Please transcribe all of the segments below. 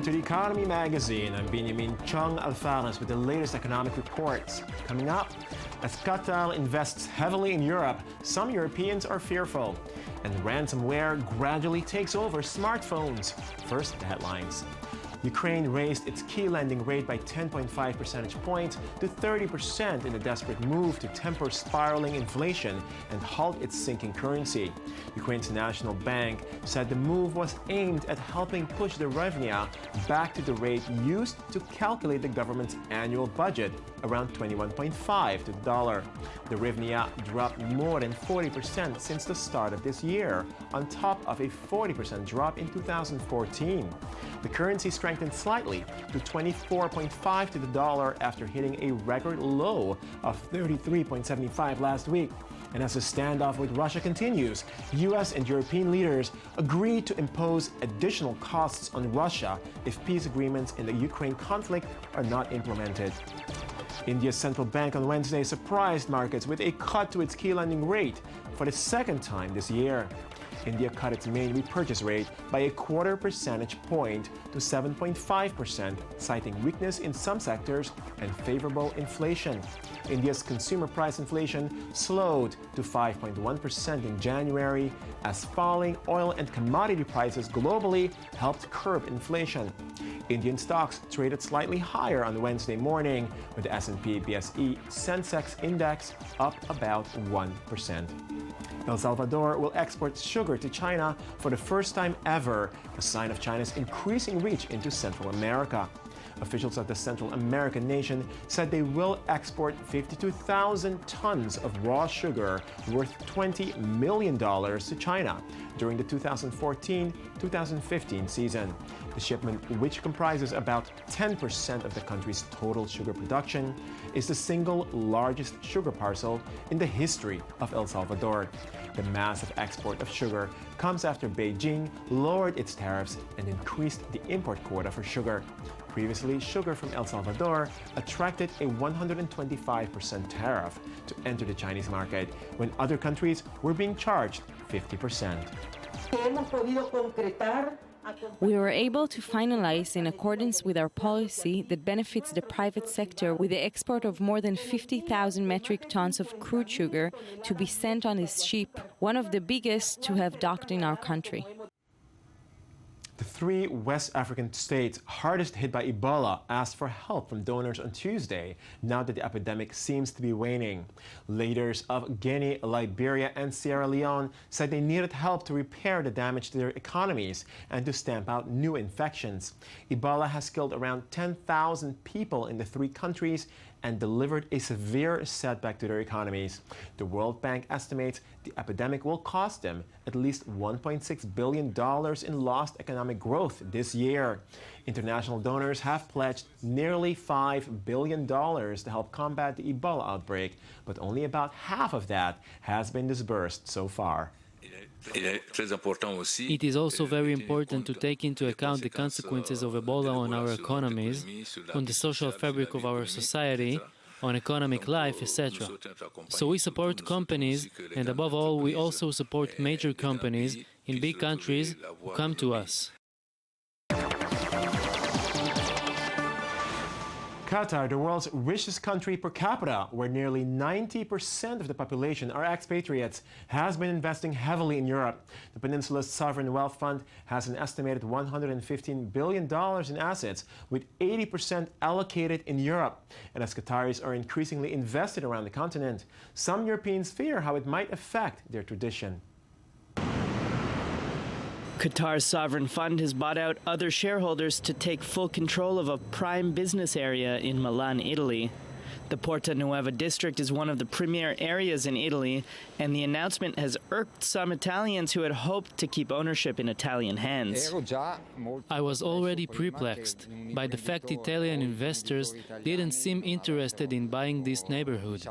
to the Economy Magazine. I'm Benjamin Chung Alfares with the latest economic reports. Coming up, as Qatar invests heavily in Europe, some Europeans are fearful. And ransomware gradually takes over smartphones. First, the headlines. Ukraine raised its key lending rate by 10.5 percentage points to 30% in a desperate move to temper spiraling inflation and halt its sinking currency. Ukraine's national bank said the move was aimed at helping push the hryvnia back to the rate used to calculate the government's annual budget, around 21.5 to the dollar. The hryvnia dropped more than 40% since the start of this year, on top of a 40% drop in 2014. The currency strengthened slightly to 24.5 to the dollar after hitting a record low of 33.75 last week. And as the standoff with Russia continues, U.S. and European leaders agreed to impose additional costs on Russia if peace agreements in the Ukraine conflict are not implemented. India's central bank on Wednesday surprised markets with a cut to its key lending rate for the second time this year. India cut its main repurchase rate by a quarter percentage point to 7.5%, citing weakness in some sectors and favorable inflation. India's consumer price inflation slowed to 5.1% in January as falling oil and commodity prices globally helped curb inflation. Indian stocks traded slightly higher on Wednesday morning, with the S&P BSE Sensex index up about 1%. El Salvador will export sugar to China for the first time ever, a sign of China's increasing reach into Central America. Officials of the Central American nation said they will export 52,000 tons of raw sugar worth $20 million to China during the 2014-2015 season. The shipment, which comprises about 10% of the country's total sugar production, is the single largest sugar parcel in the history of El Salvador. The massive export of sugar comes after Beijing lowered its tariffs and increased the import quota for sugar. Previously, sugar from El Salvador attracted a 125% tariff to enter the Chinese market, when other countries were being charged 50%. We were able to finalize, in accordance with our policy that benefits the private sector, with the export of more than 50,000 metric tons of crude sugar to be sent on this ship, one of the biggest to have docked in our country. The three West African states hardest hit by Ebola asked for help from donors on Tuesday, now that the epidemic seems to be waning. Leaders of Guinea, Liberia, and Sierra Leone said they needed help to repair the damage to their economies and to stamp out new infections. Ebola has killed around 10,000 people in the three countries and delivered a severe setback to their economies. The World Bank estimates the epidemic will cost them at least $1.6 billion in lost economic growth this year. International donors have pledged nearly $5 billion to help combat the Ebola outbreak, but only about half of that has been disbursed so far. It is also very important to take into account the consequences of Ebola on our economies, on the social fabric of our society, on economic life, etc. So we support companies, and above all, we also support major companies in big countries who come to us. Qatar, the world's richest country per capita, where nearly 90% of the population are expatriates, has been investing heavily in Europe. The peninsula's sovereign wealth fund has an estimated $115 billion in assets, with 80% allocated in Europe. And as Qataris are increasingly invested around the continent, some Europeans fear how it might affect their tradition. Qatar's sovereign fund has bought out other shareholders to take full control of a prime business area in Milan, Italy. The Porta Nuova district is one of the premier areas in Italy, and the announcement has irked some Italians who had hoped to keep ownership in Italian hands. I was already perplexed by the fact Italian investors didn't seem interested in buying this neighborhood.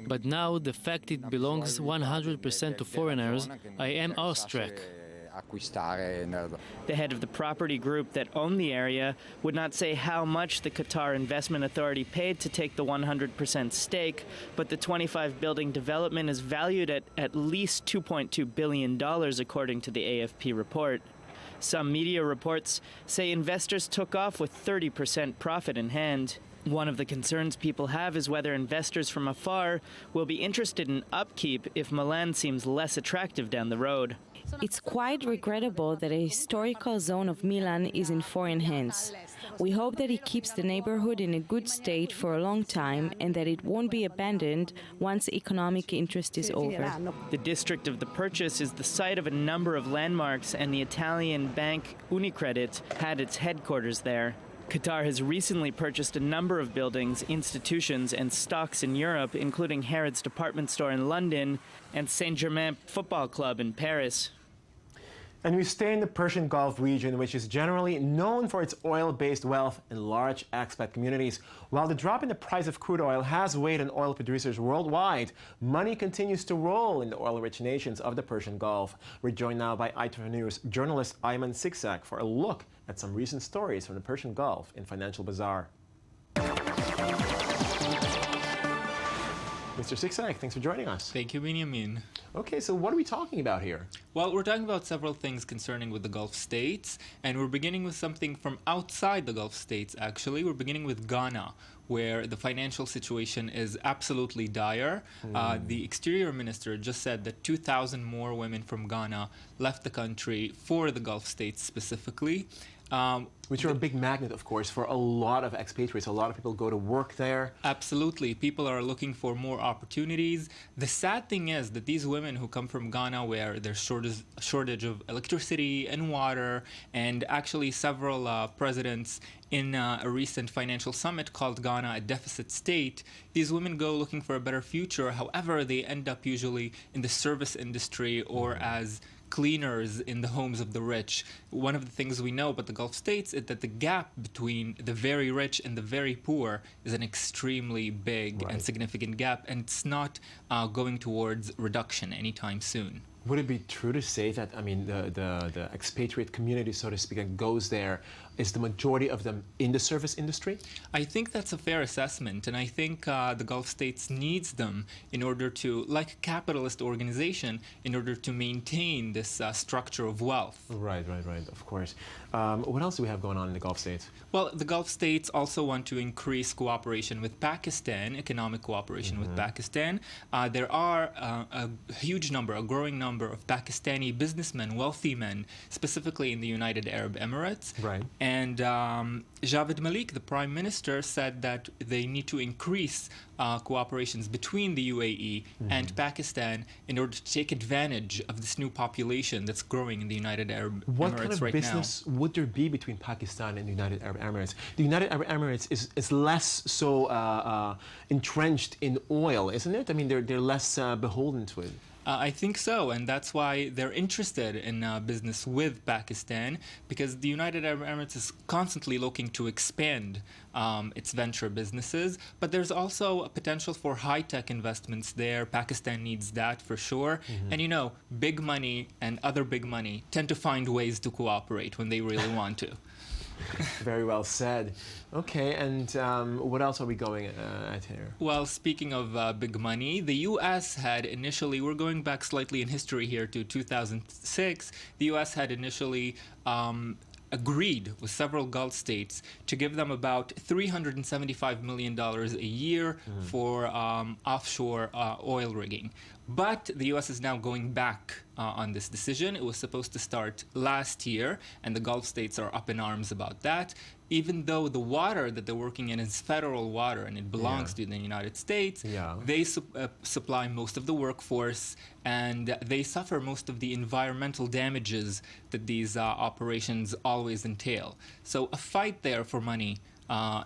But now the fact it belongs 100% to foreigners, I am awestruck. The head of the property group that owned the area would not say how much the Qatar Investment Authority paid to take the 100% stake, but the 25-building development is valued at least $2.2 billion, according to the AFP report. Some media reports say investors took off with 30% profit in hand. One of the concerns people have is whether investors from afar will be interested in upkeep if Milan seems less attractive down the road. It's quite regrettable that a historical zone of Milan is in foreign hands. We hope that it keeps the neighborhood in a good state for a long time and that it won't be abandoned once economic interest is over. The district of the purchase is the site of a number of landmarks, and the Italian bank Unicredit had its headquarters there. Qatar has recently purchased a number of buildings, institutions, and stocks in Europe, including Harrods department store in London and Saint-Germain football club in Paris. And we stay in the Persian Gulf region, which is generally known for its oil-based wealth and large expat communities. While the drop in the price of crude oil has weighed on oil producers worldwide, money continues to roll in the oil-rich nations of the Persian Gulf. We're joined now by ITV News journalist Ayman Siksak for a look at some recent stories from the Persian Gulf in Financial Bazaar. Mr. Siksak, thanks for joining us. Thank you, Benjamin. Okay, so what are we talking about here? Well, we're talking about several things concerning with the Gulf states, and we're beginning with something from outside the Gulf states, actually. We're beginning with Ghana, where the financial situation is absolutely dire. The exterior minister just said that 2,000 more women from Ghana left the country for the Gulf states specifically. Which are a big magnet, of course, for a lot of expatriates. A lot of people go to work there. Absolutely. People are looking for more opportunities. The sad thing is that these women who come from Ghana, where there's shortage of electricity and water, and actually several presidents in a recent financial summit called Ghana a deficit state, these women go looking for a better future. However, they end up usually in the service industry or as cleaners in the homes of the rich. One of the things we know about the Gulf states is that the gap between the very rich and the very poor is an extremely big and significant gap, and it's not going towards reduction anytime soon. Would it be true to say that, I mean, the expatriate community, so to speak, that goes there, is the majority of them in the service industry? I think that's a fair assessment, and I think the Gulf states needs them in order to, like a capitalist organization, in order to maintain this structure of wealth. Right, of course. What else do we have going on in the Gulf states? Well, the Gulf states also want to increase cooperation with Pakistan, economic cooperation with Pakistan. There are a huge number, a growing number of Pakistani businessmen, wealthy men, specifically in the United Arab Emirates. Right. And Javed Malik, the prime minister, said that they need to increase cooperations between the UAE and Pakistan in order to take advantage of this new population that's growing in the United Arab Emirates right now. What kind of business would there be between Pakistan and the United Arab Emirates? The United Arab Emirates is less so entrenched in oil, isn't it? I mean, they're less beholden to it. I think so, and that's why they're interested in business with Pakistan, because the United Arab Emirates is constantly looking to expand its venture businesses, but there's also a potential for high-tech investments there. Pakistan needs that for sure. And you know, big money and other big money tend to find ways to cooperate when they really want to. Very well said. Okay, and what else are we going at here? Well, speaking of big money, the U.S. had initially, we're going back slightly in history here to 2006, the U.S. had initially agreed with several Gulf states to give them about $375 million a year for offshore oil rigging. But the U.S. is now going back on this decision. It was supposed to start last year, and the Gulf states are up in arms about that. Even though the water that they're working in is federal water and it belongs to the United States, they supply most of the workforce, and they suffer most of the environmental damages that these operations always entail. So a fight there for money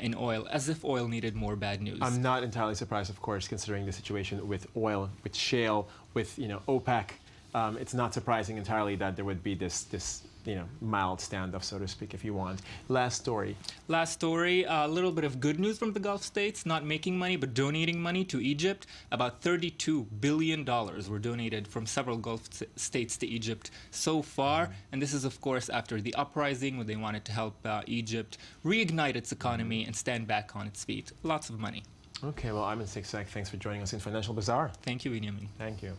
in oil, as if oil needed more bad news. I'm not entirely surprised, of course, considering the situation with oil, with shale, with OPEC. It's not surprising entirely that there would be this mild standoff, so to speak, if you want. Last story, a little bit of good news from the Gulf states, not making money, but donating money to Egypt. About $32 billion were donated from several Gulf states to Egypt so far. And this is, of course, after the uprising when they wanted to help Egypt reignite its economy and stand back on its feet. Lots of money. Okay, well, Ayman Siksak, thanks for joining us in Financial Bazaar. Thank you, Benjamin. Thank you.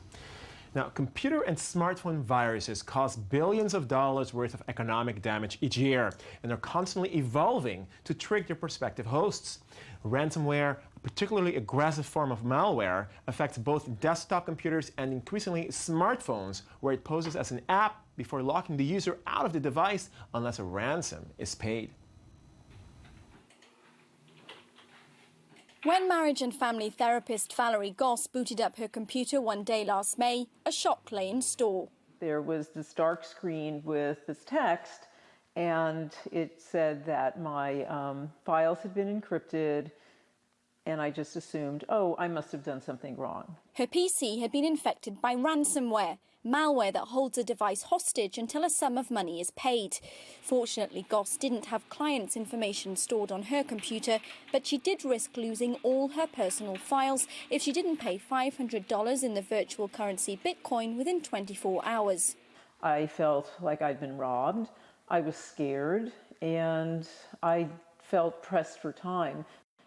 Now, computer and smartphone viruses cause billions of dollars worth of economic damage each year, and are constantly evolving to trick their prospective hosts. Ransomware, a particularly aggressive form of malware, affects both desktop computers and increasingly smartphones, where it poses as an app before locking the user out of the device unless a ransom is paid. When marriage and family therapist Valerie Goss booted up her computer one day last May, a shock lay in store. There was this dark screen with this text, and it said that my files had been encrypted, and I just assumed, oh, I must have done something wrong. Her PC had been infected by ransomware, malware that holds a device hostage until a sum of money is paid. Fortunately, Goss didn't have clients' information stored on her computer, but she did risk losing all her personal files if she didn't pay $500 in the virtual currency Bitcoin within 24 hours. I felt like I'd been robbed. I was scared, and I felt pressed for time.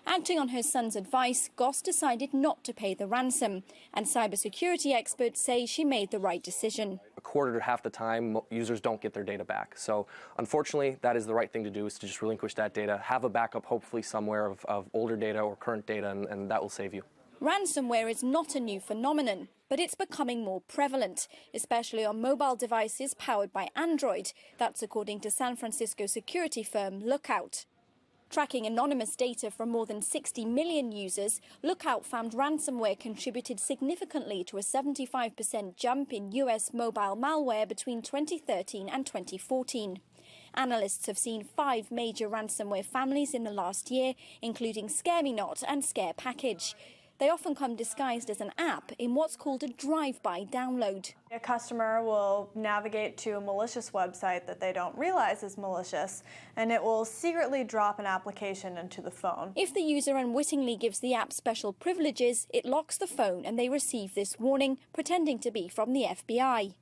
Acting on her son's advice, Goss decided not to pay the ransom, and cybersecurity experts say she made the right decision. A quarter to half the time, users don't get their data back. So unfortunately, that is the right thing to do, is to just relinquish that data, have a backup hopefully somewhere of older data or current data, and that will save you. Ransomware is not a new phenomenon, but it's becoming more prevalent, especially on mobile devices powered by Android. That's according to San Francisco security firm Lookout. Tracking anonymous data from more than 60 million users, Lookout found ransomware contributed significantly to a 75% jump in US mobile malware between 2013 and 2014. Analysts have seen 5 major ransomware families in the last year, including Scare Me Not and Scare Package. They often come disguised as an app in what's called a drive-by download. A customer will navigate to a malicious website that they don't realize is malicious, and it will secretly drop an application into the phone. If the user unwittingly gives the app special privileges, it locks the phone and they receive this warning, pretending to be from the FBI.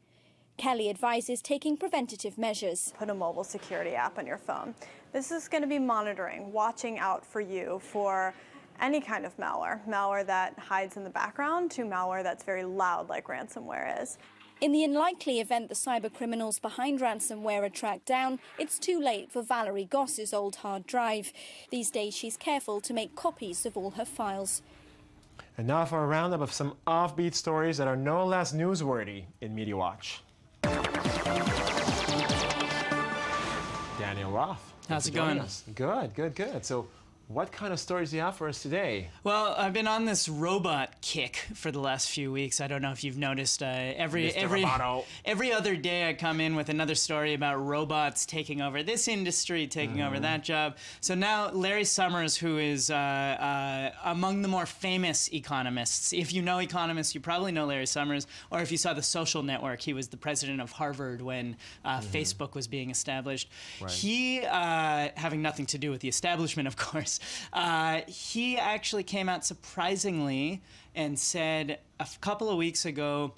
Kelly advises taking preventative measures. Put a mobile security app on your phone. This is going to be monitoring, watching out for you for any kind of malware that hides in the background to malware that's very loud like ransomware is. In the unlikely event the cybercriminals behind ransomware are tracked down, it's too late for Valerie Goss's old hard drive. These days she's careful to make copies of all her files. And now for a roundup of some offbeat stories that are no less newsworthy in Media Watch. Daniel Roth. How's it going? Good. So, what kind of stories do you have for us today? Well, I've been on this robot kick for the last few weeks. I don't know if you've noticed. Every other day I come in with another story about robots taking over this industry, taking over that job. So now Larry Summers, who is among the more famous economists. If you know economists, you probably know Larry Summers. Or if you saw The Social Network, he was the president of Harvard when Facebook was being established. Right. He, having nothing to do with the establishment, of course, he actually came out surprisingly and said a couple of weeks ago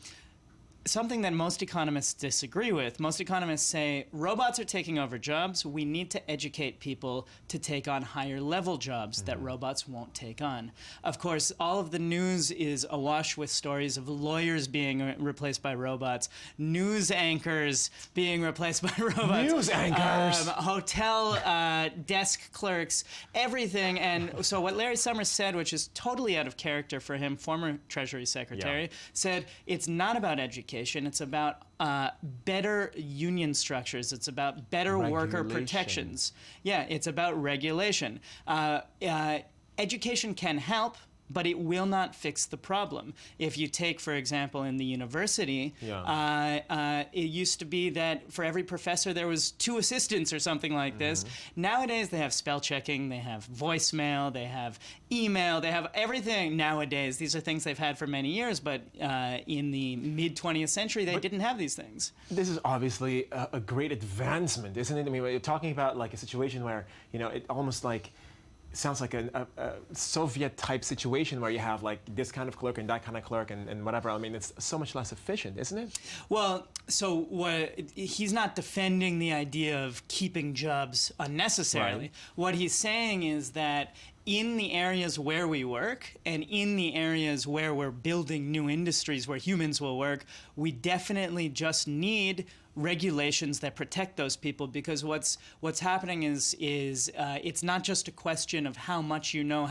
something that most economists disagree with. Most economists say robots are taking over jobs. We need to educate people to take on higher level jobs that robots won't take on. Of course, all of the news is awash with stories of lawyers being replaced by robots, news anchors being replaced by robots. News anchors! Hotel desk clerks, everything. And so what Larry Summers said, which is totally out of character for him, former Treasury Secretary, said it's not about education. It's about better union structures. It's about better worker protections. Yeah, it's about regulation. Education can help, but it will not fix the problem. If you take, for example, in the university, it used to be that for every professor there was 2 assistants or something like this. Nowadays they have spell checking, they have voicemail, they have email, they have everything nowadays. These are things they've had for many years, but in the mid-20th century they didn't have these things. This is obviously a great advancement, isn't it? I mean, you're talking about like a situation where, you know, it almost like sounds like a Soviet-type situation where you have like this kind of clerk and that kind of clerk and whatever. I mean, it's so much less efficient, isn't it? Well, so he's not defending the idea of keeping jobs unnecessarily. Right. What he's saying is that in the areas where we work and in the areas where we're building new industries where humans will work, we definitely just need regulations that protect those people, because what's happening is it's not just a question of how much you know,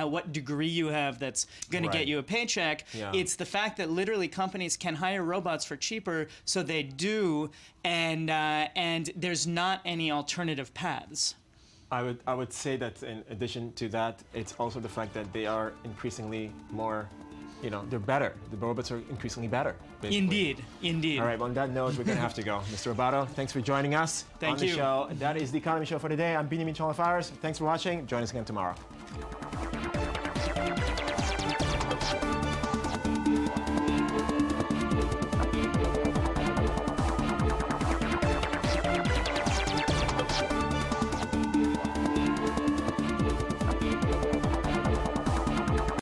what degree you have that's going to get you a paycheck. Yeah. It's the fact that literally companies can hire robots for cheaper, so they do, and there's not any alternative paths. I would say that in addition to that, it's also the fact that they are increasingly more, they're better. The robots are increasingly better. Basically. Indeed. All right, well, on that note, we're going to have to go. Mr. Robato, thanks for joining us Thank on the you. show. That is the Economy Show for today. I'm Benjamin Chong. Thanks for watching. Join us again tomorrow.